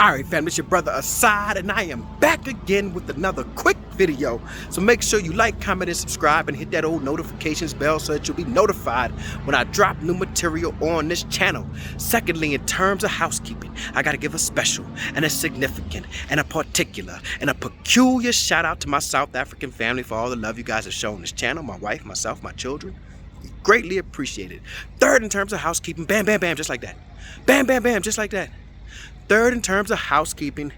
Alright fam, it's your brother Asad and I am back again with another quick video. So make sure you like, comment, and subscribe and hit that old notifications bell so that you'll be notified when I drop new material on this channel. Secondly, in terms of housekeeping, I gotta give a special and a significant and a particular and a peculiar shout out to my South African family for all the love you guys have shown this channel, my wife, myself, my children. Greatly appreciated. Third, in terms of housekeeping, bam, bam, bam, just like that. Bam, bam, bam, just like that. Third, in terms of housekeeping,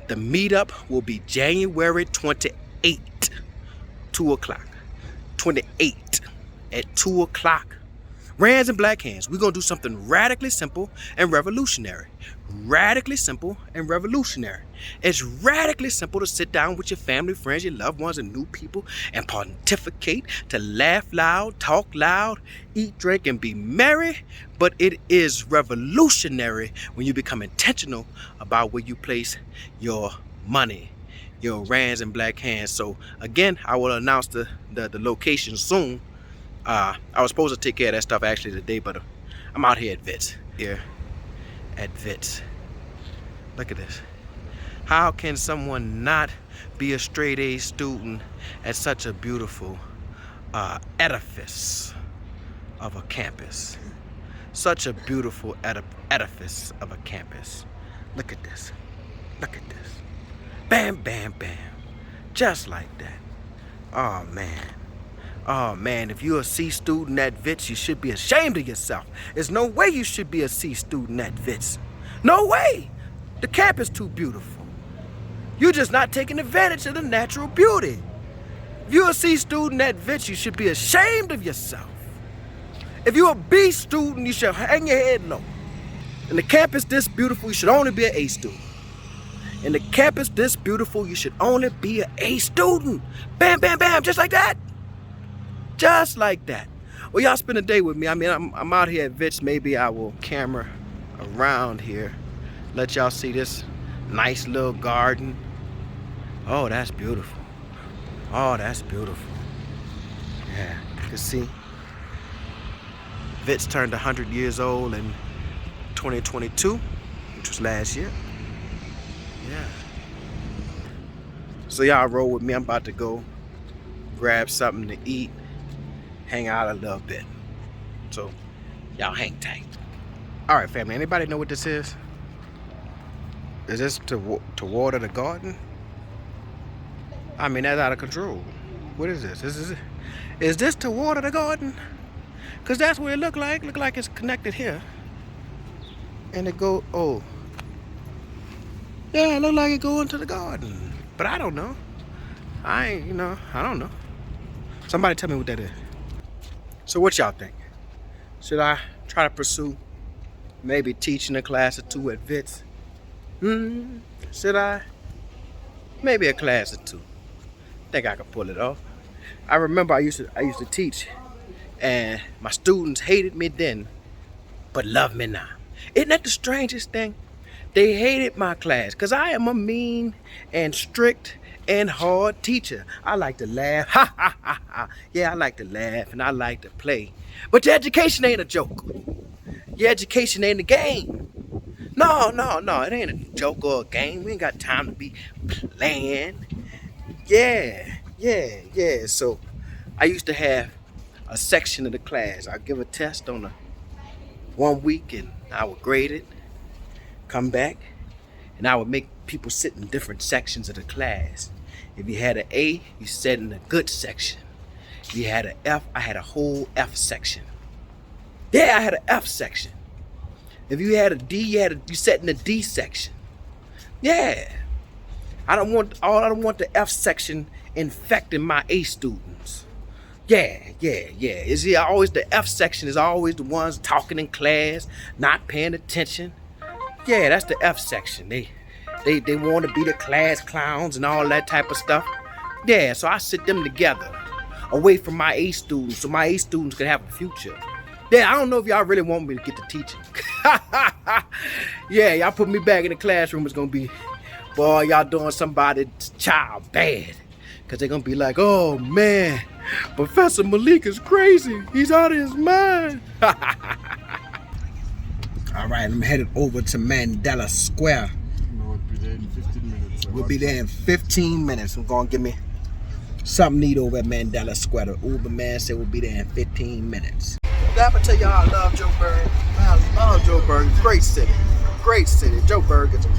the meetup will be January 28, 2 o'clock. 28 at 2 o'clock. Rands and Black Hands, we're going to do something radically simple and revolutionary. Radically simple and revolutionary. It's radically simple to sit down with your family, friends, your loved ones, and new people and pontificate, to laugh loud, talk loud, eat, drink, and be merry. But it is revolutionary when you become intentional about where you place your money, your Rands and Black Hands. So again, I will announce the location soon. I was supposed to take care of that stuff actually today, but I'm out here at Wits. Here at Wits. Look at this. How can someone not be a straight A student at such a beautiful edifice of a campus? Such a beautiful edifice of a campus. Look at this. Look at this. Bam, bam, bam. Just like that. Oh, man. Oh man, if you're a C student at Wits, you should be ashamed of yourself. There's no way you should be a C student at Wits. No way! The camp is too beautiful. You're just not taking advantage of the natural beauty. If you're a C student at Wits, you should be ashamed of yourself. If you're a B student, you should hang your head low. And the campus this beautiful, you should only be an A student. And the campus this beautiful, you should only be an A student. Bam, bam, bam, just like that. Just like that. Well, y'all spend a day with me. I mean, I'm out here at Wits. Maybe I will camera around here. Let y'all see this nice little garden. Oh, that's beautiful. Oh, that's beautiful. Yeah, you can see. Wits turned 100 years old in 2022, which was last year. Yeah. So y'all roll with me. I'm about to go grab something to eat. Hang out a little bit. So, y'all hang tight. All right, family. Anybody know what this is? Is this to water the garden? I mean, that's out of control. What is this? Is this to water the garden? Because that's what it look like. Look like it's connected here. And it go, oh. Yeah, it look like it go into the garden. But I don't know. I don't know. Somebody tell me what that is. So what y'all think? Should I try to pursue maybe teaching a class or two at Wits? Should I? Maybe a class or two. Think I could pull it off. I remember I used to teach, and my students hated me then, but love me now. Isn't that the strangest thing? They hated my class because I am a mean and strict and hard teacher. I like to laugh, ha ha ha ha. Yeah, I like to laugh and I like to play. But your education ain't a joke. Your education ain't a game. No, it ain't a joke or a game. We ain't got time to be playing. Yeah. So I used to have a section of the class. I'd give a test on 1 week and I would grade it, come back, and I would make people sit in different sections of the class. If you had an A, you sat in the good section. If you had an F, I had a whole F section. Yeah, I had an F section. If you had a D, you sat in the D section. Yeah. I don't want the F section infecting my A students. Yeah. Always the F section is always the ones talking in class, not paying attention. Yeah, that's the F section. They want to be the class clowns and all that type of stuff. Yeah, so I sit them together away from my A students so my A students can have a future. Yeah, I don't know if y'all really want me to get to teaching. Yeah, y'all put me back in the classroom, it's going to be, boy, y'all doing somebody's child bad. Because they're going to be like, oh, man, Professor Malik is crazy. He's out of his mind. All right, I'm headed over to Mandela Square there in 15 minutes. We'll be there in 15 minutes. I'm gonna give me something neat over at Mandela Square. The Uber man said we'll be there in 15 minutes. I'm gonna tell y'all I love Joburg. I love Joburg. Great city. Great city. Joburg is a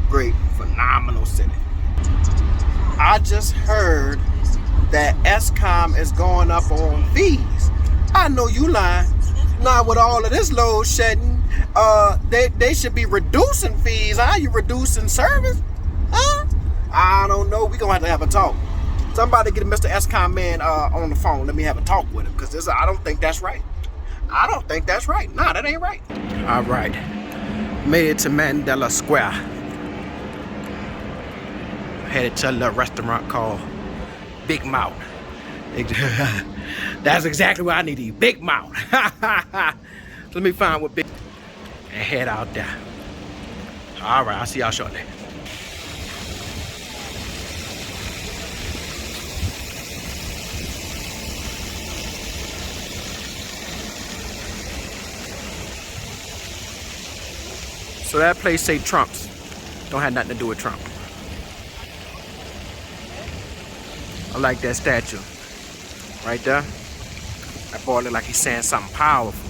great, phenomenal city. I just heard that Escom is going up on fees. I know you lying. Not with all of this load shedding. They should be reducing fees. Are you reducing service? Huh? I don't know. We gonna have a talk. Somebody get Mr. Escom man on the phone. Let me have a talk with him, because I don't think that's right. I don't think that's right. Nah, that ain't right. All right. Made it to Mandela Square. Headed to a little restaurant called Big Mouth. That's exactly what I need to eat. Big Mouth. Let me find what big and head out there. All right, I'll see y'all shortly. So that place say Trump's. Don't have nothing to do with Trump. I like that statue. Right there. That boy look like he's saying something powerful.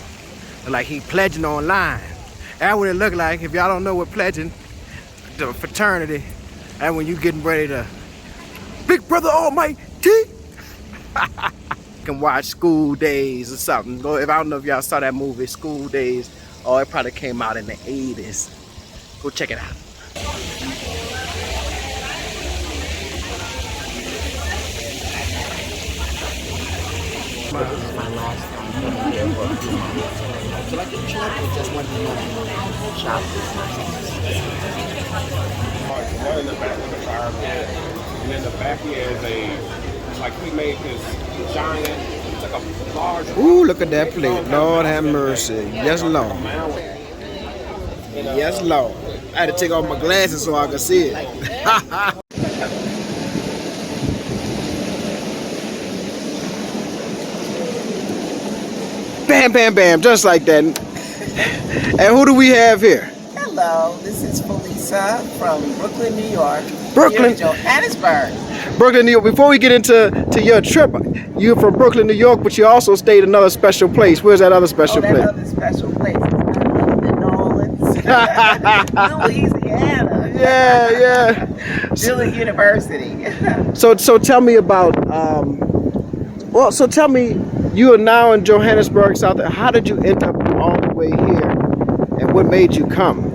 Look like he pledging online. That's what it look like. If y'all don't know what pledging, the fraternity, and when you getting ready to Big Brother Almighty. Can watch School Days or something. If I don't know if y'all saw that movie, School Days. Oh, it probably came out in the 80s. Go check it out. This is my last time here for a few months. So like a trip or just one shop? One in the back of the fire pit, and in the back here is like we made this giant, like a large... Ooh, look at that plate. Lord have mercy. Yes, Lord. Yes, Lord. I had to take off my glasses so I could see it. Bam, bam, bam, just like that. And who do we have here? Hello, this is Felisa from Brooklyn, New York. Brooklyn, Johannesburg. Brooklyn, New York. Before we get into your trip, you're from Brooklyn, New York, but you also stayed in another special place. Where's that other special place? That other special place is New Orleans, Louisiana. Yeah. Dillon University. So tell me about. So tell me, you are now in Johannesburg, South. How did you end up all the way here, and what made you come?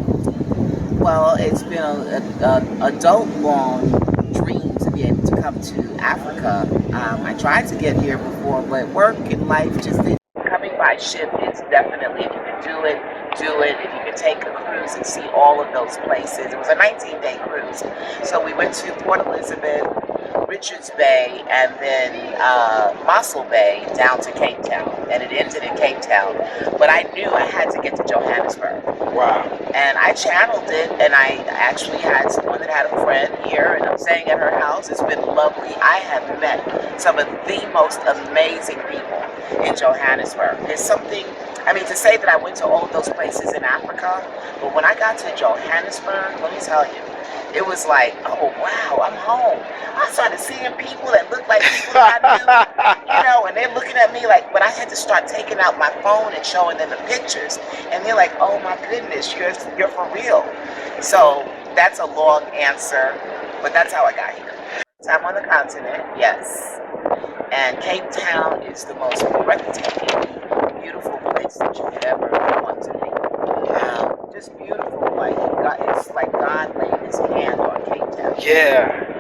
Well, it's been an adult-long dream to be able to come to Africa. I tried to get here before, but work and life just didn't. Coming by ship is definitely, if you can do it, do it. If you can take a cruise and see all of those places. It was a 19-day cruise. So we went to Port Elizabeth, Richards Bay, and then Mossel Bay down to Cape Town, and it ended in Cape Town. But I knew I had to get to Johannesburg. Wow. And I channeled it, and I actually had someone that had a friend here, and I'm staying at her house. It's been lovely. I have met some of the most amazing people in Johannesburg. There's something, I mean, to say that I went to all of those places in Africa, but when I got to Johannesburg, let me tell you, it was like, oh wow, I'm home. I started seeing people that looked like people that I knew, and they're looking at me like, but I had to start taking out my phone and showing them the pictures, and they're like, oh my goodness, you're for real. So that's a long answer, but that's how I got here. I'm on the continent, yes, and Cape Town is the most breathtaking, beautiful place that you could ever want to be. Just beautiful, like it's like God laid His hand on Cape Town. Yeah.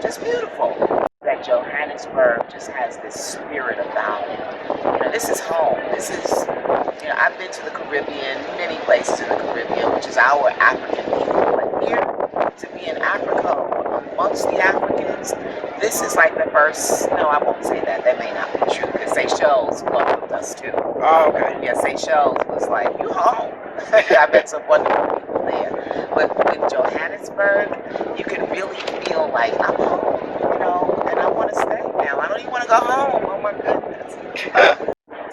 Just beautiful. That Johannesburg just has this spirit about it. This is home. This is, I've been to the Caribbean, many places in the Caribbean, which is our African people. But here, to be in Africa, amongst the Africans, this is like the first, no, I won't say that. That may not be true, because Seychelles welcomed us too. Oh, okay. Yeah, Seychelles was like, you home. I met some wonderful people there. But with Johannesburg, you can really feel like, I'm home, and I want to stay now. I don't even want to go home. Oh my goodness.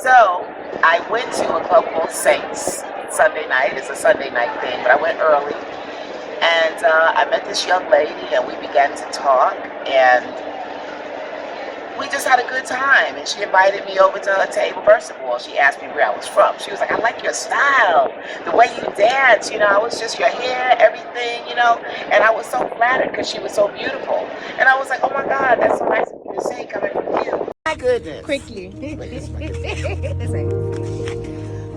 So I went to a club called Saints Sunday night. It's a Sunday night thing, but I went early. And I met this young lady, and we began to talk, and we just had a good time. And she invited me over to her table. First of all, she asked me where I was from. She was like, I like your style, the way you dance, I was just your hair, everything, and I was so flattered because she was so beautiful. And I was like, oh my God, that's so nice of you to say coming from you. My goodness. Quickly.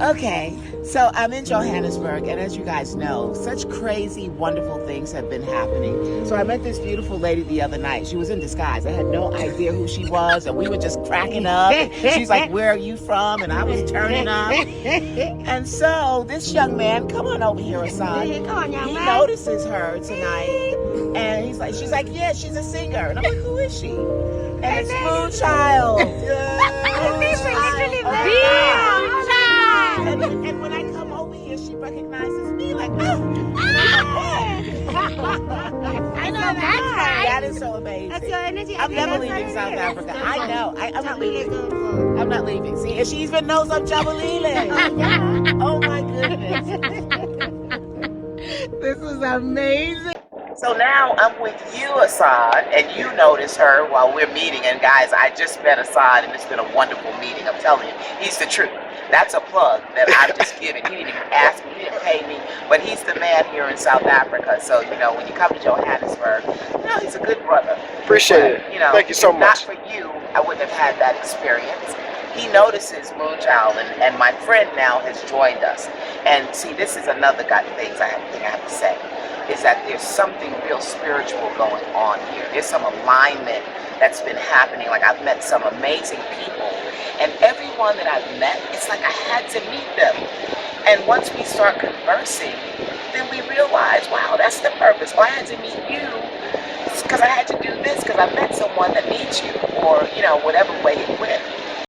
Okay, so I'm in Johannesburg, and as you guys know, such crazy, wonderful things have been happening. So I met this beautiful lady the other night. She was in disguise. I had no idea who she was, and we were just cracking up. She's like, where are you from? And I was turning up. And so this young man, come on over here, Asad. He notices her tonight, and she's like, yeah, she's a singer. And I'm like, who is she? And it's MoonChild. And when I come over here, she recognizes me like, oh. I know that is so amazing. That's your energy. I'm never leaving South Africa. I know. I'm not leaving. I'm not leaving. See, and she even knows I'm Jabalile. Oh my goodness. This is amazing. So now I'm with you, Asad, and you notice her while we're meeting. And guys, I just met Asad, and it's been a wonderful meeting. I'm telling you, he's the truth. That's a plug that I've just given. He didn't even ask me, he didn't pay me, but he's the man here in South Africa. So, when you come to Johannesburg, he's a good brother. Appreciate it. Thank you so much. Not for you, I wouldn't have had that experience. He notices MoonChild, and my friend now has joined us. And see, this is another thing I have to say, is that there's something real spiritual going on here. There's some alignment that's been happening. Like, I've met some amazing people, and everyone that I've met, it's like I had to meet them. And once we start conversing, then we realize, wow, that's the purpose. Oh, I had to meet you because I had to do this because I met someone that needs you, or whatever way it went.